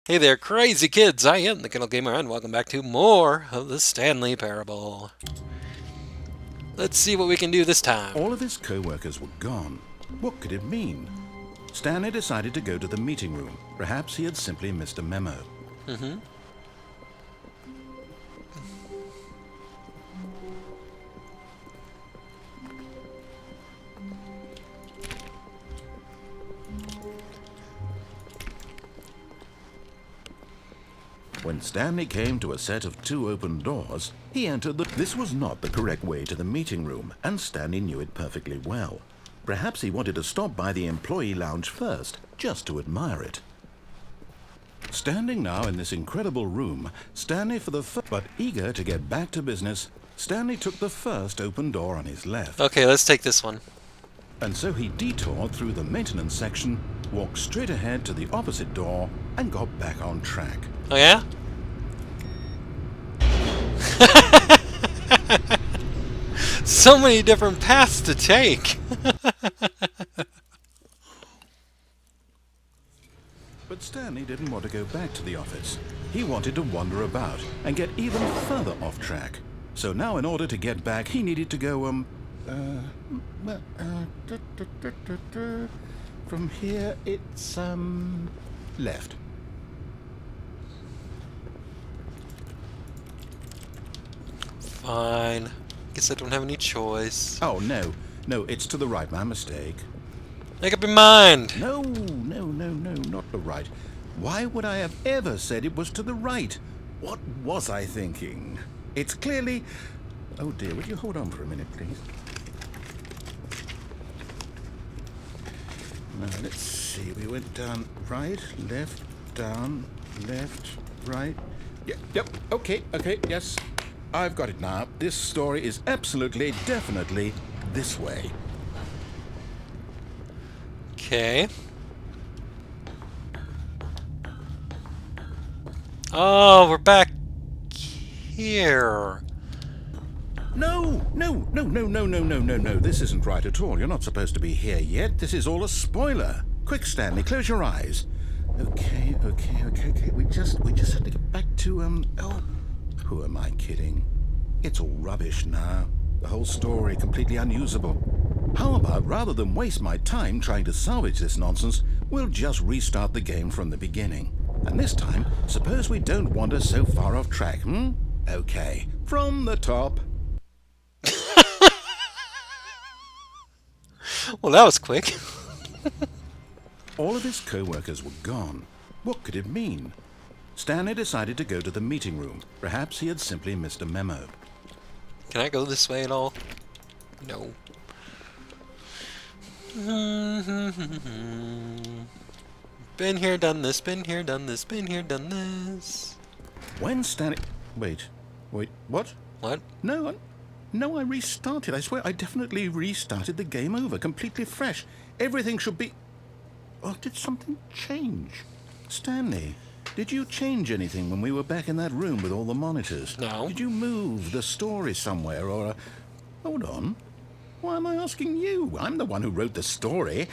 Hey there, crazy kids! I am the GoodOldGamer, and welcome back to more of the Stanley Parable. Let's see what we can do this time. All of his co-workers were gone. What could it mean? Stanley decided to go to the meeting room. Perhaps he had simply missed a memo. When Stanley came to a set of two open doors, he entered the... This was not the correct way to the meeting room, and Stanley knew it perfectly well. Perhaps he wanted to stop by the employee lounge first, just to admire it. Standing now in this incredible room, Stanley but eager to get back to business, Stanley took the first open door on his left. Okay, let's take this one. And so he detoured through the maintenance section, walked straight ahead to the opposite door, and got back on track. Oh yeah? So many different paths to take! But Stanley didn't want to go back to the office. He wanted to wander about and get even further off track. So now in order to get back, he needed to go, from here it's, left. Fine. Guess I don't have any choice. Oh, no, it's to the right, my mistake. Make up your mind! No, not the right. Why would I have ever said it was to the right? What was I thinking? It's clearly... Oh dear, would you hold on for a minute, please? Now, let's see. We went down right, left, down, left, right. Yep, okay, yes. I've got it now. This story is absolutely, definitely this way. Okay. Oh, we're back here. No. This isn't right at all. You're not supposed to be here yet. This is all a spoiler. Quick, Stanley, close your eyes. Okay. We just have to get back to, oh, who am I kidding? It's all rubbish now. The whole story completely unusable. How about, rather than waste my time trying to salvage this nonsense, we'll just restart the game from the beginning. And this time, suppose we don't wander so far off track, Okay, from the top. Well, that was quick. All of his co-workers were gone. What could it mean? Stanley decided to go to the meeting room. Perhaps he had simply missed a memo. Can I go this way at all? No. Been here, done this, been here, done this, been here, done this. When Stanley... Wait, what? What? No, I restarted. I swear, I definitely restarted the game over, completely fresh. Everything should be... Oh, did something change? Stanley, did you change anything when we were back in that room with all the monitors? No. Did you move the story somewhere, or... Hold on. Why am I asking you? I'm the one who wrote the story. It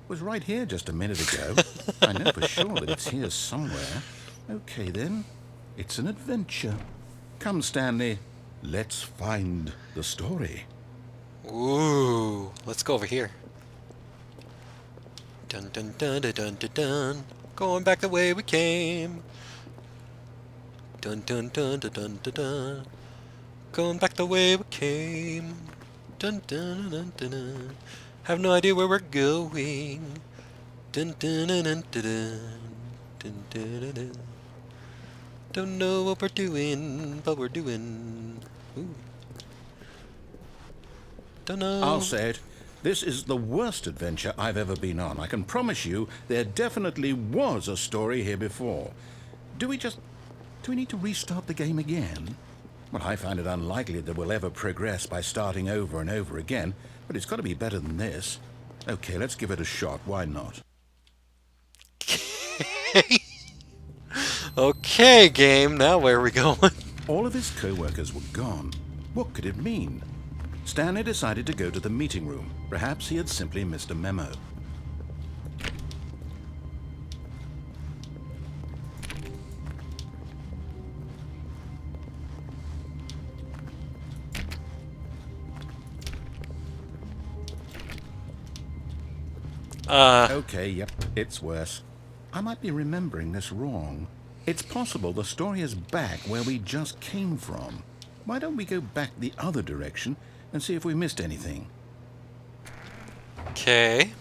was right here just a minute ago. I know for sure that it's here somewhere. Okay, then. It's an adventure. Come, Stanley. Let's find the story. Ooh, let's go over here. Dun dun dun dun dun dun dun. Going back the way we came. Dun dun dun dun dun dun dun. Going back the way we came. Dun dun dun dun dun. Have no idea where we're going. Dun dun dun dun dun dun dun dun dun. Don't know what we're doing, but we're doing. Ooh. Don't know. I'll say it. This is the worst adventure I've ever been on. I can promise you there definitely was a story here before. Do we need to restart the game again? Well, I find it unlikely that we'll ever progress by starting over and over again, but it's got to be better than this. Okay, let's give it a shot. Why not? Okay, game. Now where are we going? All of his co-workers were gone. What could it mean? Stanley decided to go to the meeting room. Perhaps he had simply missed a memo. Okay, yep, it's worse. I might be remembering this wrong. It's possible the story is back where we just came from. Why don't we go back the other direction and see if we missed anything? Okay.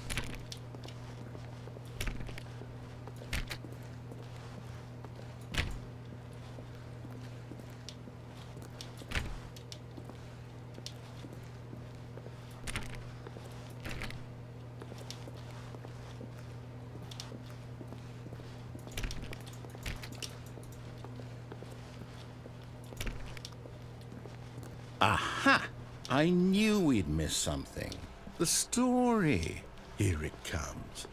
Aha! I knew we'd missed something. The story. Here it comes.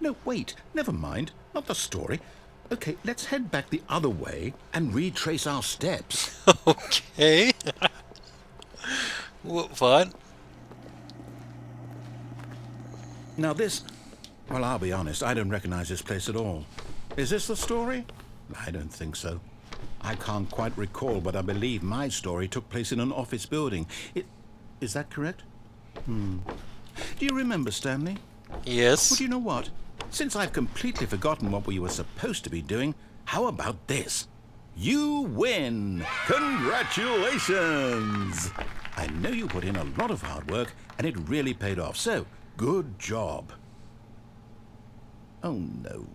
No, wait. Never mind. Not the story. Okay, let's head back the other way and retrace our steps. Okay. What? Now this... Well, I'll be honest. I don't recognize this place at all. Is this the story? I don't think so. I can't quite recall, but I believe my story took place in an office building. Is that correct? Do you remember, Stanley? Yes. Well, do you know what? Since I've completely forgotten what we were supposed to be doing, how about this? You win! Congratulations! I know you put in a lot of hard work, and it really paid off, so good job. Oh, no.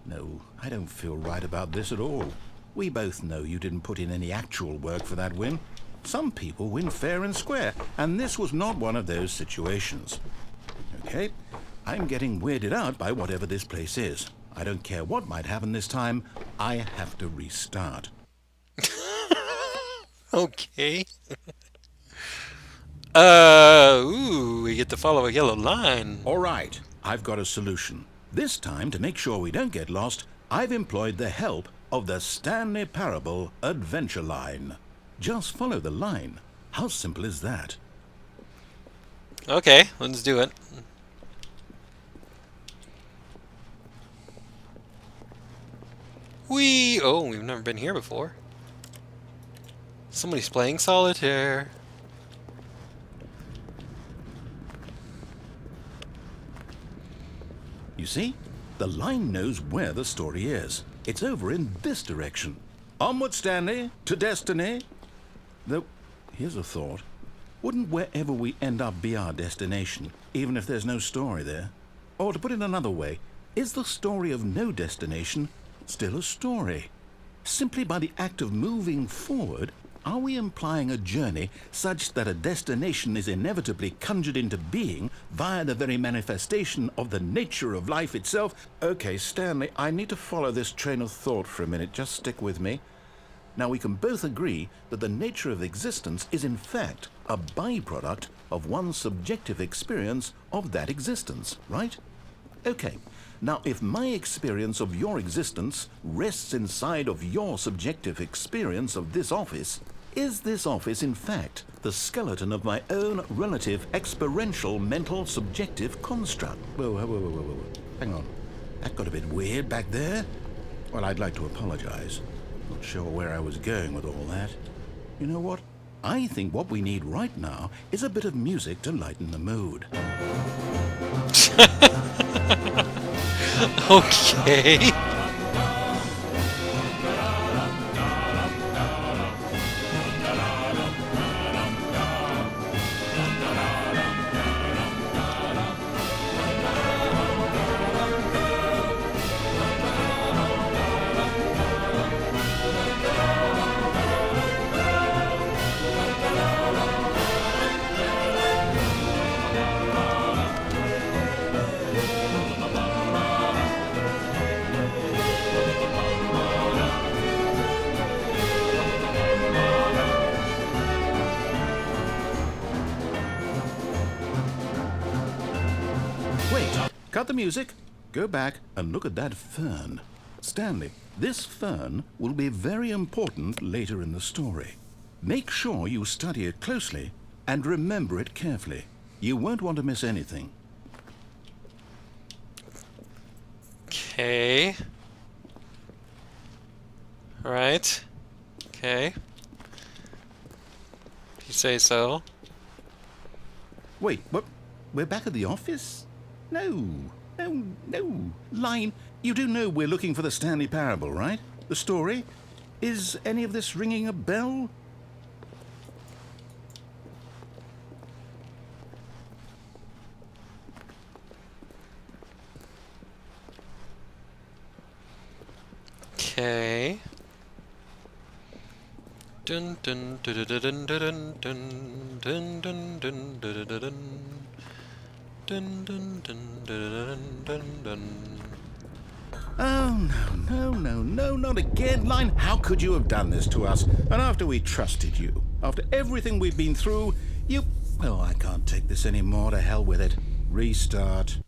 No, I don't feel right about this at all. We both know you didn't put in any actual work for that win. Some people win fair and square, and this was not one of those situations. Okay, I'm getting weirded out by whatever this place is. I don't care what might happen this time. I have to restart. Okay. Ooh, we get to follow a yellow line. All right, I've got a solution. This time, to make sure we don't get lost, I've employed the help of the Stanley Parable Adventure Line. Just follow the line. How simple is that? Okay, let's do it. Oh, we've never been here before. Somebody's playing solitaire. You see? The line knows where the story is. It's over in this direction. Onward, Stanley, to destiny. Though, here's a thought. Wouldn't wherever we end up be our destination, even if there's no story there? Or to put it another way, is the story of no destination still a story? Simply by the act of moving forward, are we implying a journey such that a destination is inevitably conjured into being via the very manifestation of the nature of life itself? Okay, Stanley, I need to follow this train of thought for a minute. Just stick with me. Now, we can both agree that the nature of existence is in fact a byproduct of one's subjective experience of that existence, right? Okay. Now, if my experience of your existence rests inside of your subjective experience of this office, is this office, in fact, the skeleton of my own relative experiential mental subjective construct? Whoa. Hang on. That got a bit weird back there. Well, I'd like to apologize. Not sure where I was going with all that. You know what? I think what we need right now is a bit of music to lighten the mood. Okay. Wait, cut the music, go back and look at that fern. Stanley, this fern will be very important later in the story. Make sure you study it closely and remember it carefully. You won't want to miss anything. Okay. Alright. Okay. If you say so. Wait, what? we're back at the office? No, no, no. Line, you do know we're looking for the Stanley Parable, right? The story? Is any of this ringing a bell? Okay. Dun dun dun dun dun dun dun dun dun dun dun dun dun dun dun dun dun. Oh, no, no, no, no, not again. Line, how could you have done this to us? And after we trusted you, after everything we've been through, you... Oh, I can't take this anymore. To hell with it. Restart.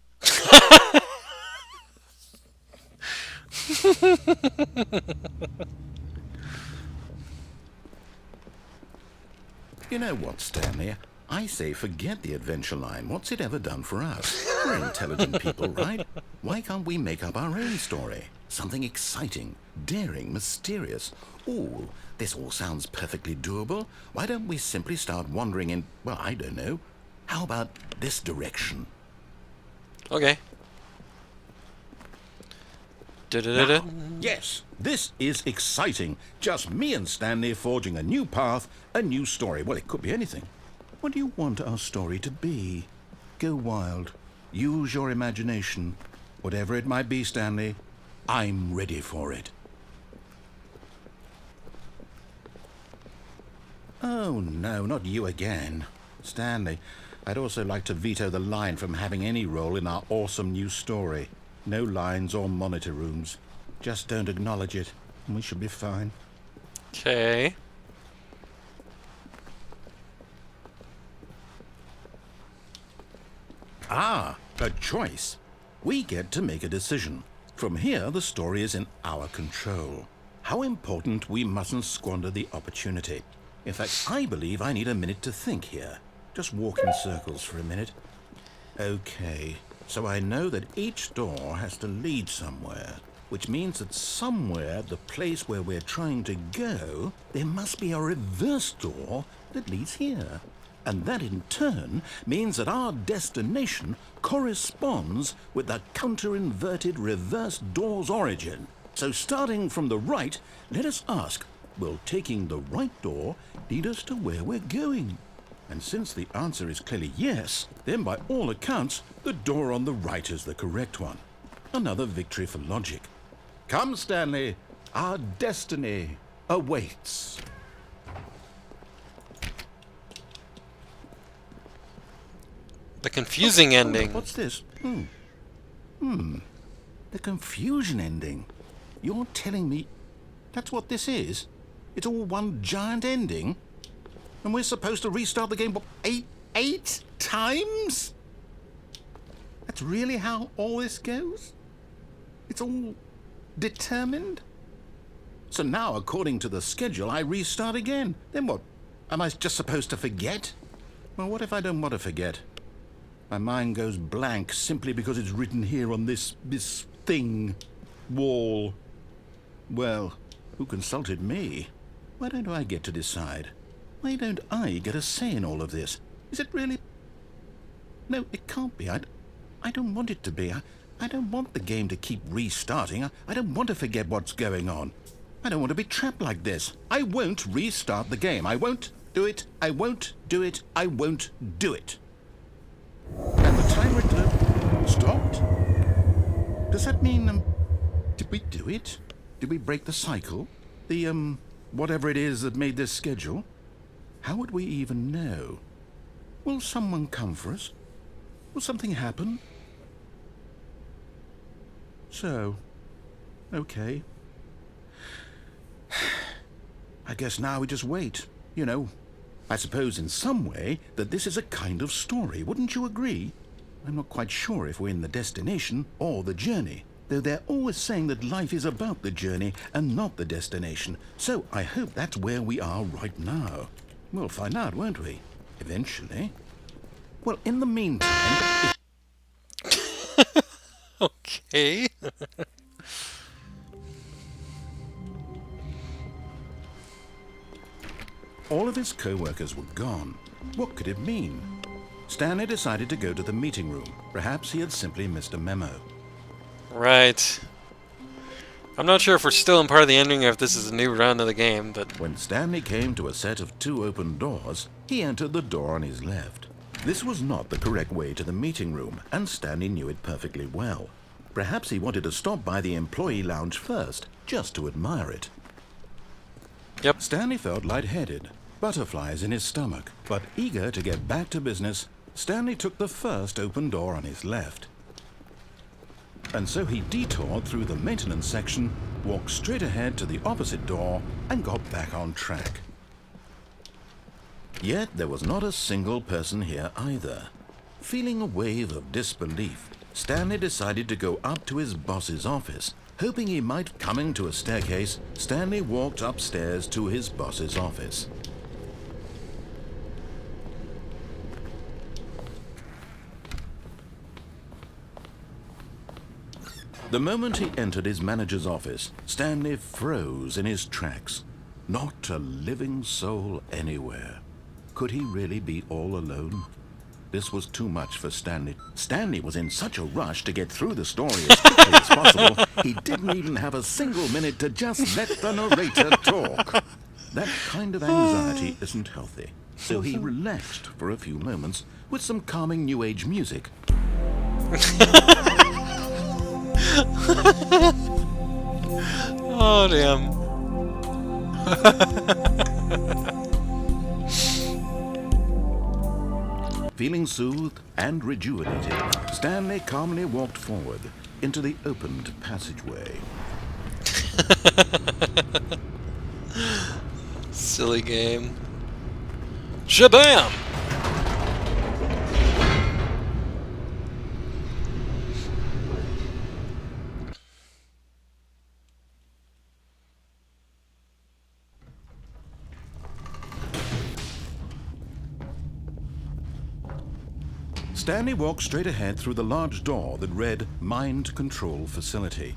You know what, Stanley? I say forget the adventure line. What's it ever done for us? We're intelligent people, right? Why can't we make up our own story? Something exciting, daring, mysterious. Ooh, this all sounds perfectly doable. Why don't we simply start wandering in, well, I don't know. How about this direction? Okay. Now, yes, this is exciting. Just me and Stanley forging a new path, a new story. Well, it could be anything. What do you want our story to be? Go wild. Use your imagination. Whatever it might be, Stanley, I'm ready for it. Oh, no, not you again. Stanley, I'd also like to veto the line from having any role in our awesome new story. No lines or monitor rooms. Just don't acknowledge it, and we should be fine. Okay. Ah, a choice. We get to make a decision. From here, the story is in our control. How important we mustn't squander the opportunity. In fact, I believe I need a minute to think here. Just walk in circles for a minute. Okay, so I know that each door has to lead somewhere, which means that somewhere, the place where we're trying to go, there must be a reverse door that leads here. And that in turn means that our destination corresponds with the counter-inverted reverse door's origin. So starting from the right, let us ask, will taking the right door lead us to where we're going? And since the answer is clearly yes, then by all accounts, the door on the right is the correct one. Another victory for logic. Come, Stanley, our destiny awaits. The confusing ending. What's this? The confusion ending. You're telling me that's what this is? It's all one giant ending? And we're supposed to restart the game, what, eight times? That's really how all this goes? It's all determined? So now, according to the schedule, I restart again. Then what? Am I just supposed to forget? Well, what if I don't want to forget? My mind goes blank simply because it's written here on this thing, wall. Well, who consulted me? Why don't I get to decide? Why don't I get a say in all of this? Is it really? No, it can't be. I don't want it to be. I don't want the game to keep restarting. I don't want to forget what's going on. I don't want to be trapped like this. I won't restart the game. I won't do it. I won't do it. I won't do it. And the timer stopped? Does that mean, did we do it? Did we break the cycle? The, whatever it is that made this schedule? How would we even know? Will someone come for us? Will something happen? So, okay. I guess now we just wait, you know. I suppose in some way that this is a kind of story, wouldn't you agree? I'm not quite sure if we're in the destination or the journey, though they're always saying that life is about the journey and not the destination, so I hope that's where we are right now. We'll find out, won't we? Eventually. Well, in the meantime... Okay. All of his co-workers were gone. What could it mean? Stanley decided to go to the meeting room. Perhaps he had simply missed a memo. Right. I'm not sure if we're still in part of the ending or if this is a new run of the game, but... When Stanley came to a set of 2 open doors, he entered the door on his left. This was not the correct way to the meeting room, and Stanley knew it perfectly well. Perhaps he wanted to stop by the employee lounge first, just to admire it. Yep. Stanley felt lightheaded, butterflies in his stomach, but eager to get back to business, Stanley took the first open door on his left. And so he detoured through the maintenance section, walked straight ahead to the opposite door, and got back on track. Yet there was not a single person here either. Feeling a wave of disbelief, Stanley decided to go up to his boss's office. Hoping he might come into a staircase, Stanley walked upstairs to his boss's office. The moment he entered his manager's office, Stanley froze in his tracks. Not a living soul anywhere. Could he really be all alone? This was too much for Stanley. Stanley was in such a rush to get through the story as quickly as possible, he didn't even have a single minute to just let the narrator talk. That kind of anxiety isn't healthy, so he relaxed for a few moments with some calming New Age music. Oh, damn. Feeling soothed and rejuvenated, Stanley calmly walked forward into the opened passageway. Silly game. Shabam! Stanley walked straight ahead through the large door that read Mind Control Facility.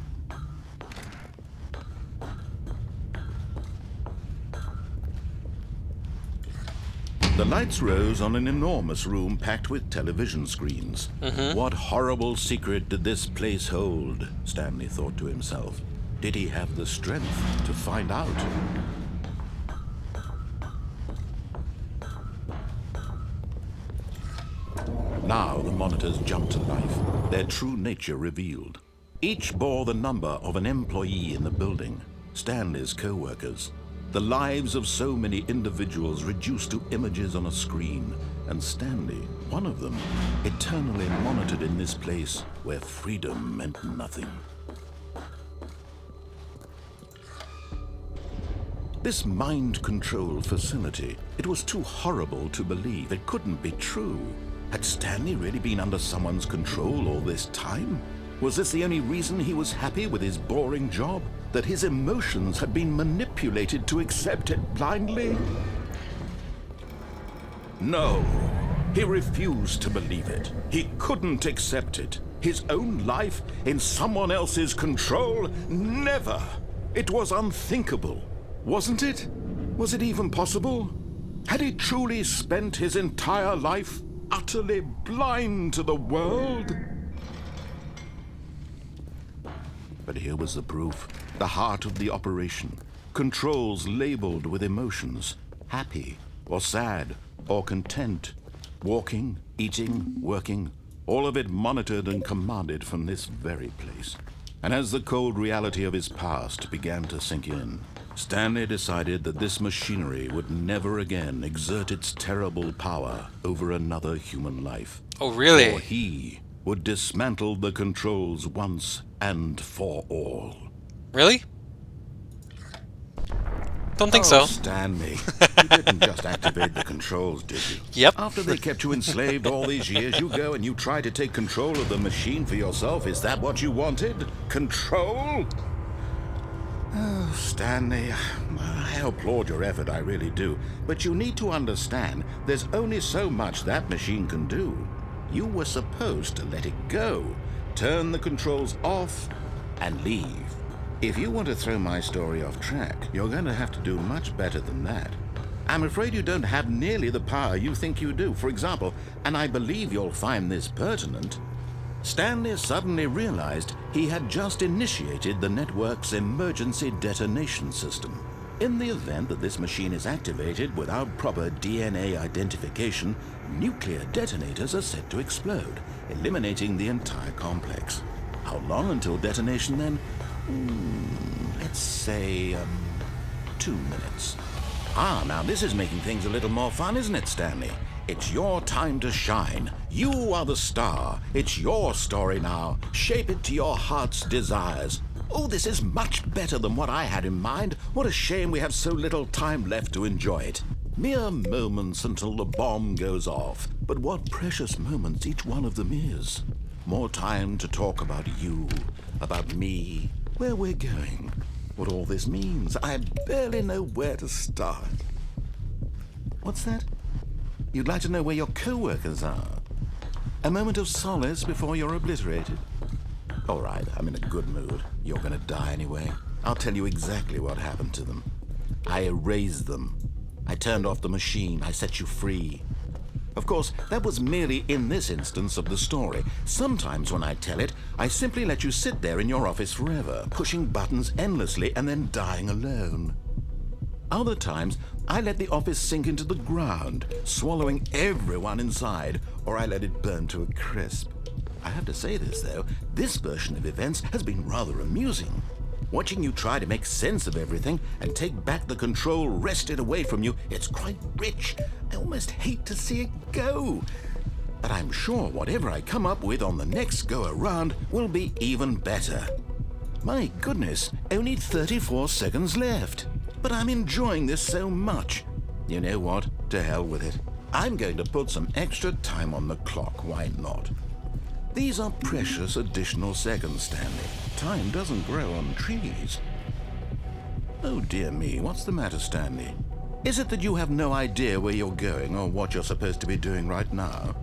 The lights rose on an enormous room packed with television screens. What horrible secret did this place hold? Stanley thought to himself. Did he have the strength to find out? Now the monitors jumped to life, their true nature revealed. Each bore the number of an employee in the building, Stanley's co-workers. The lives of so many individuals reduced to images on a screen, and Stanley, one of them, eternally monitored in this place where freedom meant nothing. This mind control facility, it was too horrible to believe. It couldn't be true. Had Stanley really been under someone's control all this time? Was this the only reason he was happy with his boring job? That his emotions had been manipulated to accept it blindly? No, he refused to believe it. He couldn't accept it. His own life in someone else's control? Never! It was unthinkable, wasn't it? Was it even possible? Had he truly spent his entire life utterly blind to the world? But here was the proof, the heart of the operation. Controls labeled with emotions, happy or sad or content. Walking, eating, working, all of it monitored and commanded from this very place. And as the cold reality of his past began to sink in, Stanley decided that this machinery would never again exert its terrible power over another human life. Oh, really? Or he would dismantle the controls once and for all. Really? Don't think so. Stanley, you didn't just activate the controls, did you? Yep. After they kept you enslaved all these years, you go and you try to take control of the machine for yourself. Is that what you wanted? Control? Oh, Stanley, I applaud your effort, I really do. But you need to understand, there's only so much that machine can do. You were supposed to let it go, turn the controls off, and leave. If you want to throw my story off track, you're going to have to do much better than that. I'm afraid you don't have nearly the power you think you do. For example, and I believe you'll find this pertinent, Stanley suddenly realized he had just initiated the network's emergency detonation system. In the event that this machine is activated without proper DNA identification, nuclear detonators are set to explode, eliminating the entire complex. How long until detonation then? Let's say, 2 minutes. Ah, now this is making things a little more fun, isn't it, Stanley? It's your time to shine. You are the star. It's your story now. Shape it to your heart's desires. Oh, this is much better than what I had in mind. What a shame we have so little time left to enjoy it. Mere moments until the bomb goes off. But what precious moments each one of them is. More time to talk about you, about me, where we're going, what all this means. I barely know where to start. What's that? You'd like to know where your co-workers are? A moment of solace before you're obliterated? All right, I'm in a good mood. You're gonna die anyway. I'll tell you exactly what happened to them. I erased them. I turned off the machine. I set you free. Of course, that was merely in this instance of the story. Sometimes when I tell it, I simply let you sit there in your office forever, pushing buttons endlessly and then dying alone. Other times, I let the office sink into the ground, swallowing everyone inside, or I let it burn to a crisp. I have to say this, though, this version of events has been rather amusing. Watching you try to make sense of everything and take back the control wrested away from you, it's quite rich. I almost hate to see it go. But I'm sure whatever I come up with on the next go-around will be even better. My goodness, only 34 seconds left. But I'm enjoying this so much. You know what? To hell with it. I'm going to put some extra time on the clock. Why not? These are precious additional seconds, Stanley. Time doesn't grow on trees. Oh dear me, what's the matter, Stanley? Is it that you have no idea where you're going or what you're supposed to be doing right now?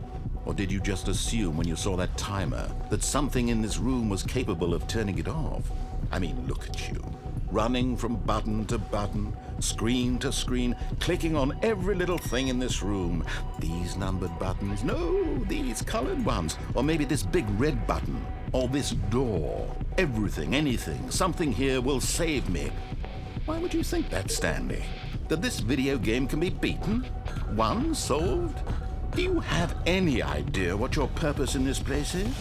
Or did you just assume when you saw that timer that something in this room was capable of turning it off? I mean, look at you. Running from button to button, screen to screen, clicking on every little thing in this room. These numbered buttons, no, these colored ones. Or maybe this big red button, or this door. Everything, anything, something here will save me. Why would you think that, Stanley? That this video game can be beaten? Won? Solved? Do you have any idea what your purpose in this place is?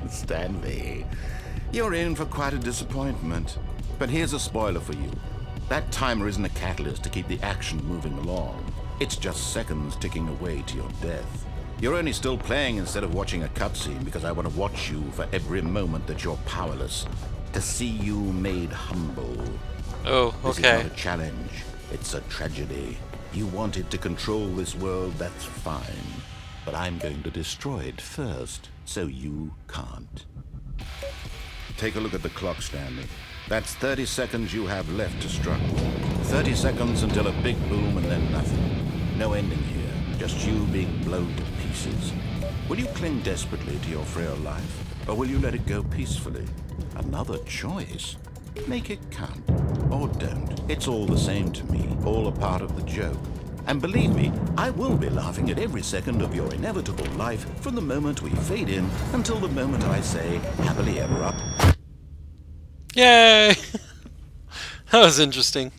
Stanley, you're in for quite a disappointment. But here's a spoiler for you. That timer isn't a catalyst to keep the action moving along. It's just seconds ticking away to your death. You're only still playing instead of watching a cutscene because I want to watch you for every moment that you're powerless. To see you made humble. Oh, This okay. is not a challenge. It's a tragedy. You wanted to control this world, that's fine. But I'm going to destroy it first, so you can't. Take a look at the clock, Stanley. That's 30 seconds you have left to struggle. 30 seconds until a big boom and then nothing. No ending here, just you being blown to pieces. Will you cling desperately to your frail life, or will you let it go peacefully? Another choice. Make it count, or don't. It's all the same to me, all a part of the joke. And believe me, I will be laughing at every second of your inevitable life from the moment we fade in until the moment I say, happily ever up. Yay! That was interesting.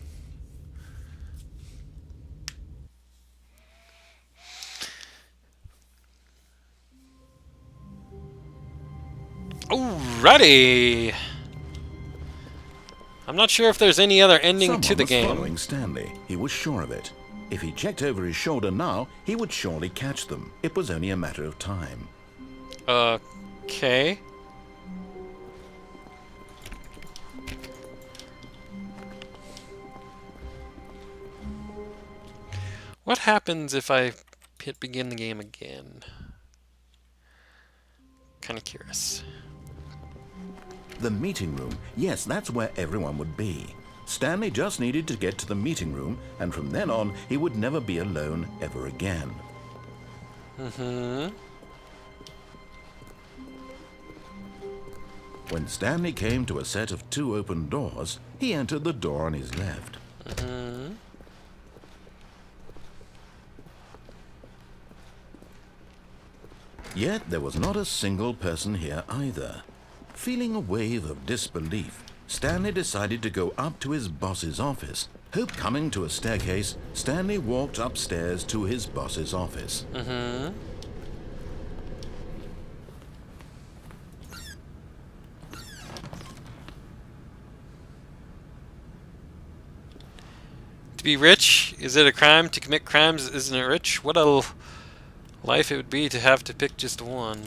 Alrighty! I'm not sure if there's any other ending to the Someone was game. following Stanley. He was sure of it. If he checked over his shoulder now, he would surely catch them. It was only a matter of time. Okay. What happens if I hit begin the game again? Kind of curious. The meeting room. Yes, that's where everyone would be. Stanley just needed to get to the meeting room, and from then on, he would never be alone ever again. When Stanley came to a set of 2 open doors, he entered the door on his left. Mm-hmm. Yet there was not a single person here either. Feeling a wave of disbelief, Stanley decided to go up to his boss's office. Coming to a staircase, Stanley walked upstairs to his boss's office. Mm-hmm. To be rich? Is it a crime to commit crimes? Isn't it rich? What a life it would be to have to pick just one.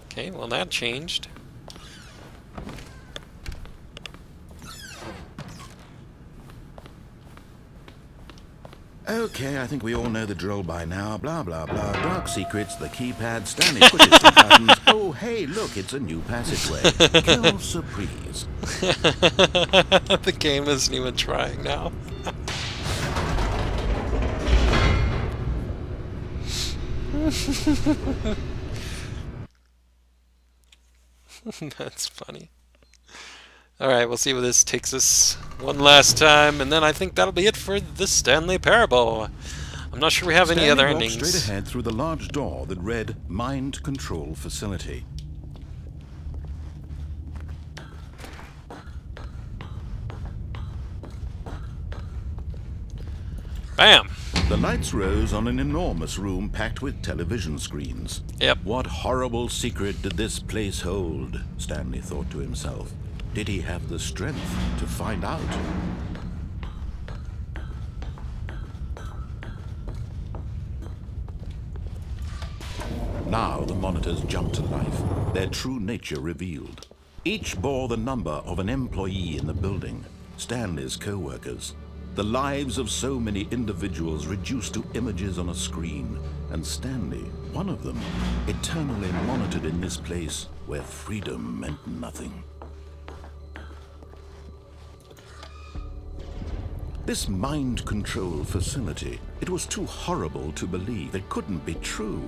Okay, well that changed. Okay, I think we all know the drill by now. Blah, blah, blah. Dark secrets, the keypad, Stanley pushes some buttons. Oh, hey, look, it's a new passageway. Kill surprise. The game isn't even trying now. That's funny. Alright, we'll see where this takes us one last time, and then I think that'll be it for the Stanley Parable. I'm not sure we have any other endings. Stanley walked straight ahead through the large door that read Mind Control Facility. Bam! The lights rose on an enormous room packed with television screens. Yep. What horrible secret did this place hold? Stanley thought to himself. Did he have the strength to find out? Now the monitors jumped to life, their true nature revealed. Each bore the number of an employee in the building, Stanley's co-workers. The lives of so many individuals reduced to images on a screen, and Stanley, one of them, eternally monitored in this place where freedom meant nothing. This mind control facility, it was too horrible to believe. It couldn't be true.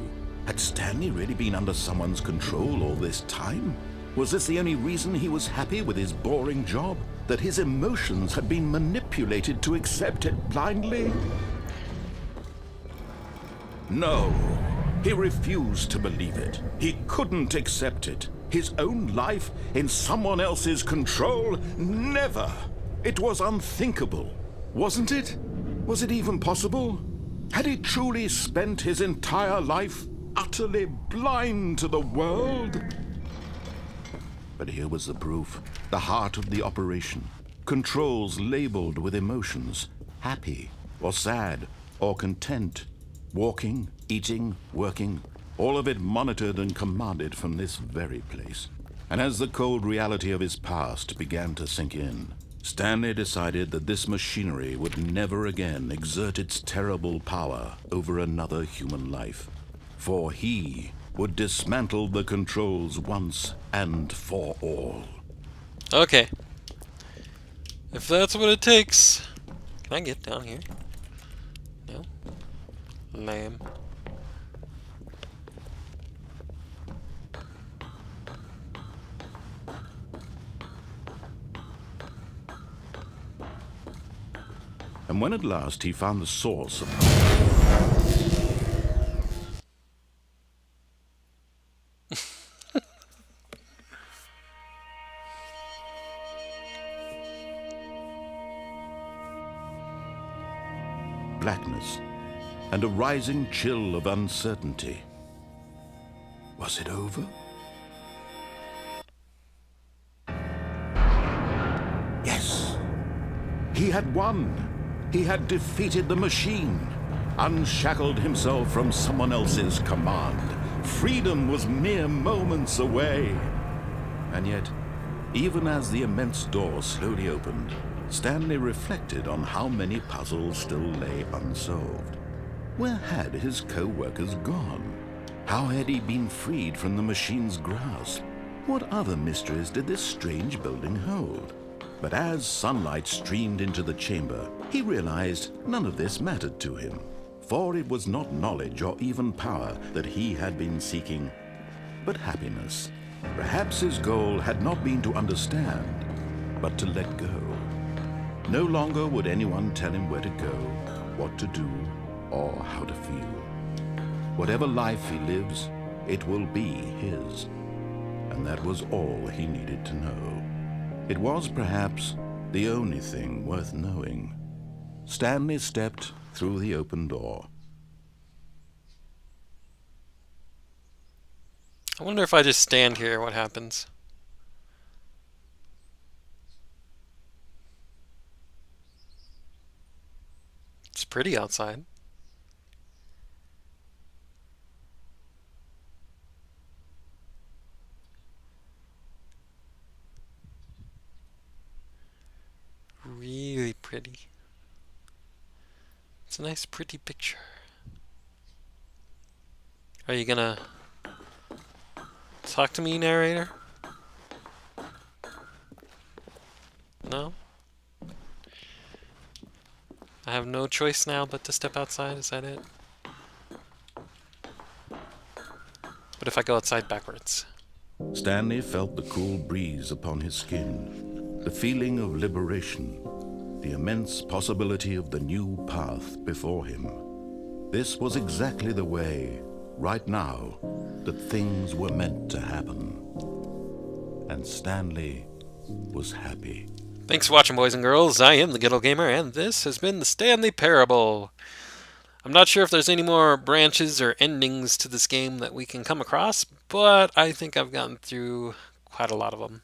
Had Stanley really been under someone's control all this time? Was this the only reason he was happy with his boring job? That his emotions had been manipulated to accept it blindly? No, he refused to believe it. He couldn't accept it. His own life in someone else's control? Never! It was unthinkable. Wasn't it? Was it even possible? Had he truly spent his entire life utterly blind to the world? But here was the proof, the heart of the operation. Controls labeled with emotions, happy or sad or content. Walking, eating, working, all of it monitored and commanded from this very place. And as the cold reality of his past began to sink in, Stanley decided that this machinery would never again exert its terrible power over another human life. For he would dismantle the controls once and for all. Okay. If that's what it takes. Can I get down here? No? Lame. And when at last he found the source of blackness and a rising chill of uncertainty. Was it over? Yes. He had won. He had defeated the machine, unshackled himself from someone else's command. Freedom was mere moments away. And yet, even as the immense door slowly opened, Stanley reflected on how many puzzles still lay unsolved. Where had his co-workers gone? How had he been freed from the machine's grasp? What other mysteries did this strange building hold? But as sunlight streamed into the chamber, he realized none of this mattered to him. For it was not knowledge or even power that he had been seeking, but happiness. Perhaps his goal had not been to understand, but to let go. No longer would anyone tell him where to go, what to do, or how to feel. Whatever life he lives, it will be his. And that was all he needed to know. It was perhaps the only thing worth knowing. Stanley stepped through the open door. I wonder if I just stand here, what happens? It's pretty outside. Really pretty. It's a nice, pretty picture. Are you gonna talk to me, narrator? No? I have no choice now but to step outside, is that it? But if I go outside backwards? Stanley felt the cool breeze upon his skin, the feeling of liberation, the immense possibility of the new path before him. This was exactly the way, right now, that things were meant to happen. And Stanley was happy. Thanks for watching, boys and girls. I am the GoodOldGamer, and this has been the Stanley Parable. I'm not sure if there's any more branches or endings to this game that we can come across, but I think I've gotten through quite a lot of them.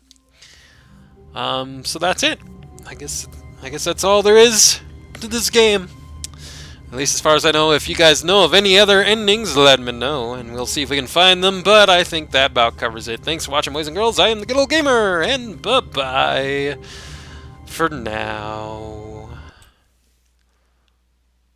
So that's it. I guess that's all there is to this game. At least as far as I know. If you guys know of any other endings, let me know, and we'll see if we can find them, but I think that about covers it. Thanks for watching, boys and girls. I am the GoodOldGamer, and bye-bye for now.